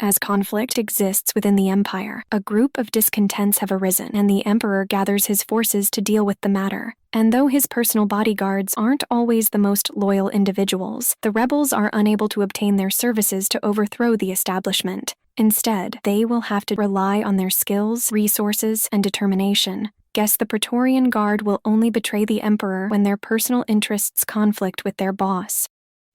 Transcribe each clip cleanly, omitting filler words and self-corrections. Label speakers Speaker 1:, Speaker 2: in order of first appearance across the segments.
Speaker 1: As conflict exists within the Empire, a group of discontents have arisen, and the Emperor gathers his forces to deal with the matter. And though his personal bodyguards aren't always the most loyal individuals, the rebels are unable to obtain their services to overthrow the establishment. Instead, they will have to rely on their skills, resources, and determination. Guess the Praetorian Guard will only betray the Emperor when their personal interests conflict with their boss.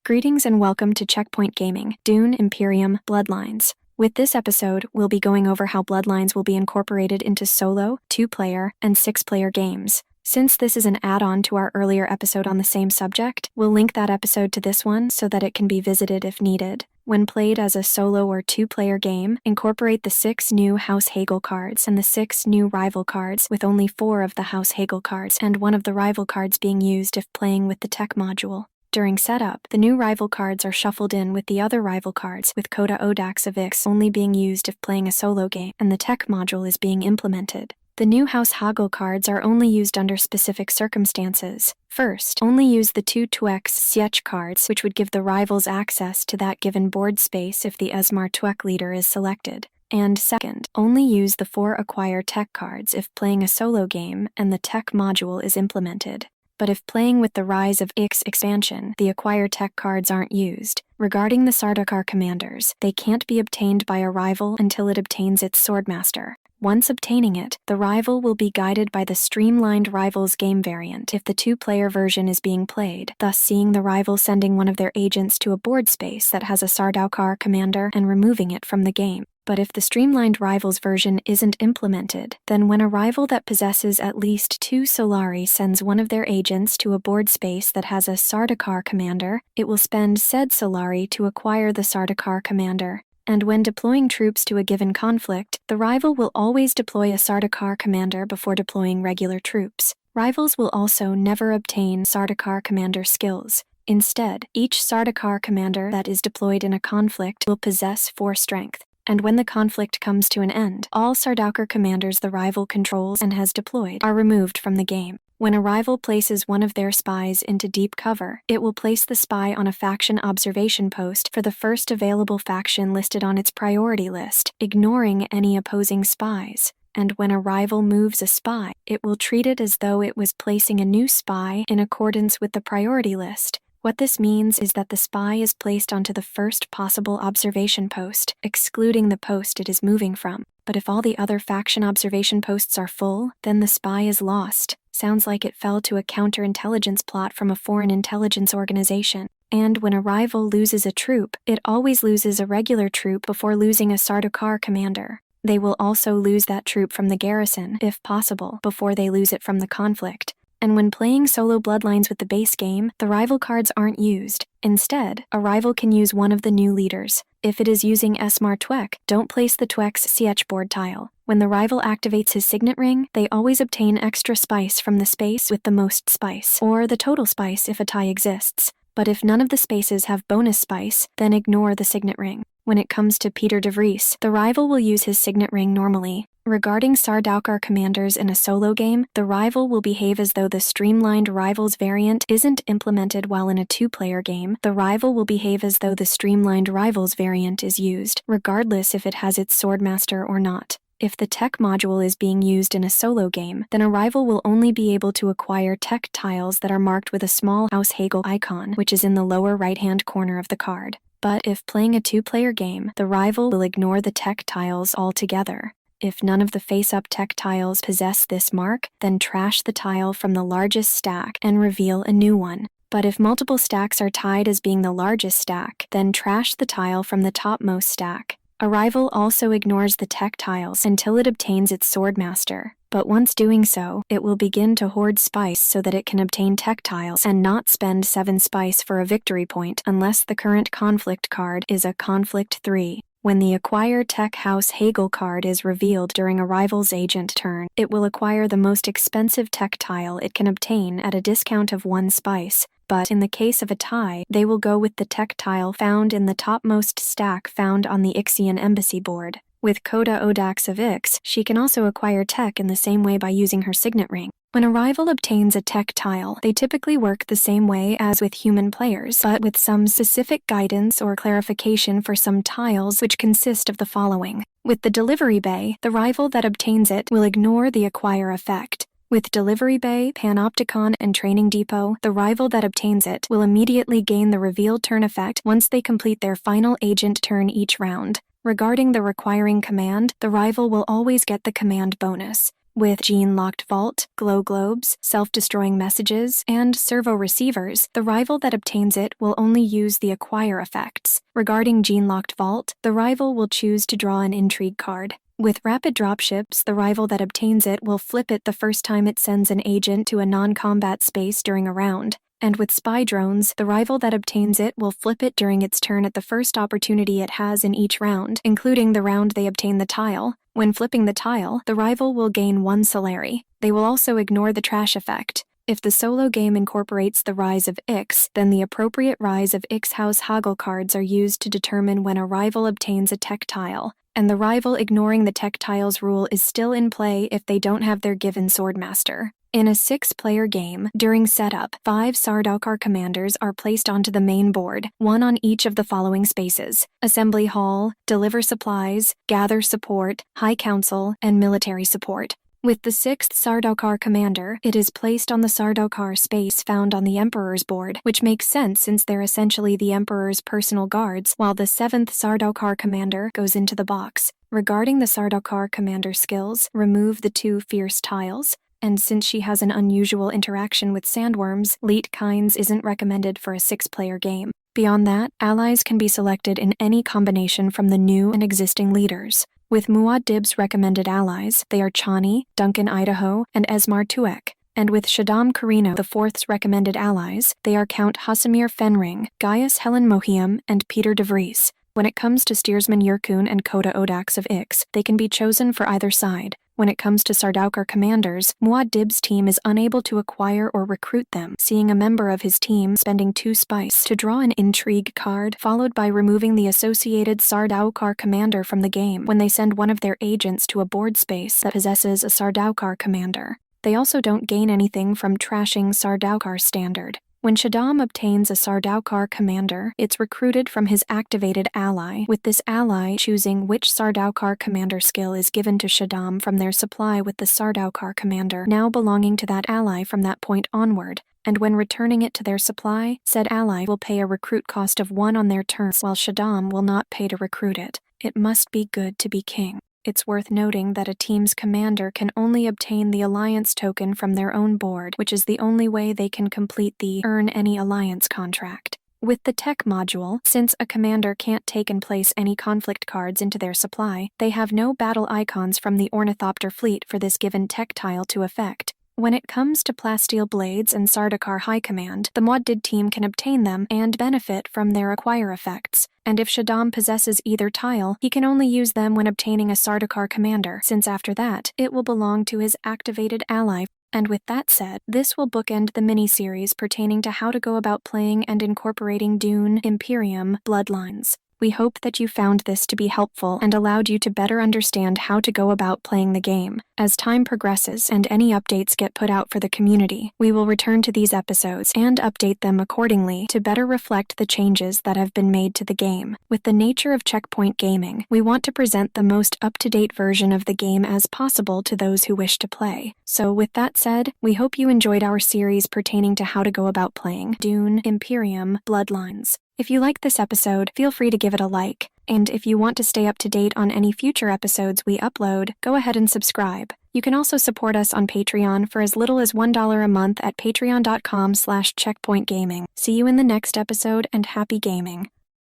Speaker 1: Greetings and welcome to Checkpoint Gaming, Dune, Imperium, Bloodlines. With this episode, we'll be going over how Bloodlines will be incorporated into solo, 2-player, and 6-player games. Since this is an add-on to our earlier episode on the same subject, we'll link that episode to this one so that it can be visited if needed. When played as a solo or 2-player game, incorporate the 6 new House Hagal cards and the 6 new rival cards, with only 4 of the House Hagal cards and 1 of the rival cards being used if playing with the tech module. During setup, the new rival cards are shuffled in with the other rival cards, with Coda Odax of Ix only being used if playing a solo game, and the tech module is being implemented. The new House Hagal cards are only used under specific circumstances. First, only use the 2 Tuex Sietch cards, which would give the rivals access to that given board space if the Esmar Tuek leader is selected. And second, only use the 4 Acquire Tech cards if playing a solo game and the tech module is implemented. But if playing with the Rise of Ix expansion, the Acquire Tech cards aren't used. Regarding the Sardaukar commanders, they can't be obtained by a rival until it obtains its Swordmaster. Once obtaining it, the rival will be guided by the Streamlined Rivals game variant if the 2-player version is being played, thus seeing the rival sending one of their agents to a board space that has a Sardaukar commander and removing it from the game. But if the Streamlined Rivals version isn't implemented, then when a rival that possesses at least 2 Solari sends one of their agents to a board space that has a Sardaukar commander, it will spend said Solari to acquire the Sardaukar commander. And when deploying troops to a given conflict, the rival will always deploy a Sardaukar commander before deploying regular troops. Rivals will also never obtain Sardaukar commander skills. Instead, each Sardaukar commander that is deployed in a conflict will possess 4 strength. And when the conflict comes to an end, all Sardaukar commanders the rival controls and has deployed are removed from the game. When a rival places one of their spies into deep cover, it will place the spy on a faction observation post for the first available faction listed on its priority list, ignoring any opposing spies. And when a rival moves a spy, it will treat it as though it was placing a new spy in accordance with the priority list. What this means is that the spy is placed onto the first possible observation post, excluding the post it is moving from. But if all the other faction observation posts are full, then the spy is lost. Sounds like it fell to a counterintelligence plot from a foreign intelligence organization. And when a rival loses a troop, it always loses a regular troop before losing a Sardaukar commander. They will also lose that troop from the garrison, if possible, before they lose it from the conflict. And when playing solo Bloodlines with the base game, the rival cards aren't used. Instead, a rival can use one of the new leaders. If it is using Esmar Tuek, don't place the Tuex Sietch board tile. When the rival activates his signet ring, they always obtain extra spice from the space with the most spice, or the total spice if a tie exists. But if none of the spaces have bonus spice, then ignore the signet ring. When it comes to Peter de Vries, the rival will use his signet ring normally. Regarding Sardaukar commanders in a solo game, the rival will behave as though the Streamlined Rivals variant isn't implemented while in a 2-player game. The rival will behave as though the Streamlined Rivals variant is used, regardless if it has its Swordmaster or not. If the tech module is being used in a solo game, then a rival will only be able to acquire tech tiles that are marked with a small House Hagal icon, which is in the lower right-hand corner of the card. But if playing a 2-player game, the rival will ignore the tech tiles altogether. If none of the face-up tech tiles possess this mark, then trash the tile from the largest stack and reveal a new one. But if multiple stacks are tied as being the largest stack, then trash the tile from the topmost stack. A rival also ignores the tech tiles until it obtains its Swordmaster. But once doing so, it will begin to hoard spice so that it can obtain tech tiles and not spend 7 spice for a victory point unless the current conflict card is a conflict 3. When the Acquire Tech House Hagal card is revealed during a rival's agent turn, it will acquire the most expensive tech tile it can obtain at a discount of 1 spice. But in the case of a tie, they will go with the tech tile found in the topmost stack found on the Ixian embassy board. With Coda Odax of Ix, she can also acquire tech in the same way by using her signet ring. When a rival obtains a tech tile, they typically work the same way as with human players, but with some specific guidance or clarification for some tiles, which consist of the following. With the Delivery Bay, the rival that obtains it will ignore the Acquire effect. With Delivery Bay, Panopticon, and Training Depot, the rival that obtains it will immediately gain the Reveal Turn effect once they complete their final agent turn each round. Regarding the Requiring command, the rival will always get the command bonus. With Gene-Locked Vault, Glow Globes, Self-Destroying Messages, and Servo Receivers, the rival that obtains it will only use the Acquire effects. Regarding Gene-Locked Vault, the rival will choose to draw an Intrigue card. With Rapid Dropships, the rival that obtains it will flip it the first time it sends an agent to a non-combat space during a round. And with Spy Drones, the rival that obtains it will flip it during its turn at the first opportunity it has in each round, including the round they obtain the tile. When flipping the tile, the rival will gain 1 Solari. They will also ignore the Trash effect. If the solo game incorporates the Rise of Ix, then the appropriate Rise of Ix House Hagal cards are used to determine when a rival obtains a tech tile. And the rival ignoring the tech tiles rule is still in play if they don't have their given Swordmaster. In a 6-player game, during setup, 5 Sardaukar commanders are placed onto the main board, 1 on each of the following spaces: Assembly Hall, Deliver Supplies, Gather Support, High Council, and Military Support. With the 6th Sardaukar commander, it is placed on the Sardaukar space found on the Emperor's board, which makes sense since they're essentially the Emperor's personal guards, while the 7th Sardaukar commander goes into the box. Regarding the Sardaukar commander skills, remove the 2 Fierce tiles. And since she has an unusual interaction with sandworms, Leet Kinds isn't recommended for a 6-player game. Beyond that, allies can be selected in any combination from the new and existing leaders. With Muad'Dib's recommended allies, they are Chani, Duncan Idaho, and Esmar Tuek. And with Shaddam Corrino IV's recommended allies, they are Count Hasamir Fenring, Gaius Helen Mohiam, and Peter de Vries. When it comes to Steersman Yurkun and Koda Odax of Ix, they can be chosen for either side. When it comes to Sardaukar commanders, Muad'Dib's team is unable to acquire or recruit them, seeing a member of his team spending 2 spice to draw an Intrigue card, followed by removing the associated Sardaukar commander from the game when they send one of their agents to a board space that possesses a Sardaukar commander. They also don't gain anything from trashing Sardaukar standard. When Shaddam obtains a Sardaukar commander, it's recruited from his activated ally, with this ally choosing which Sardaukar commander skill is given to Shaddam from their supply with the Sardaukar commander now belonging to that ally from that point onward. And when returning it to their supply, said ally will pay a recruit cost of 1 on their turn, while Shaddam will not pay to recruit it. It must be good to be king. It's worth noting that a team's commander can only obtain the alliance token from their own board, which is the only way they can complete the Earn Any Alliance contract. With the tech module, since a commander can't take and place any conflict cards into their supply, they have no battle icons from the Ornithopter fleet for this given tech tile to affect. When it comes to Plasteel Blades and Sardaukar High Command, the Muad'Dib team can obtain them and benefit from their Acquire effects. And if Shaddam possesses either tile, he can only use them when obtaining a Sardaukar commander, since after that, it will belong to his activated ally. And with that said, this will bookend the mini-series pertaining to how to go about playing and incorporating Dune, Imperium, Bloodlines. We hope that you found this to be helpful and allowed you to better understand how to go about playing the game. As time progresses and any updates get put out for the community, we will return to these episodes and update them accordingly to better reflect the changes that have been made to the game. With the nature of Checkpoint Gaming, we want to present the most up-to-date version of the game as possible to those who wish to play. So with that said, we hope you enjoyed our series pertaining to how to go about playing Dune, Imperium, Bloodlines. If you liked this episode, feel free to give it a like. And if you want to stay up to date on any future episodes we upload, go ahead and subscribe. You can also support us on Patreon for as little as $1 a month at patreon.com/checkpointgaming. See you in the next episode and happy gaming.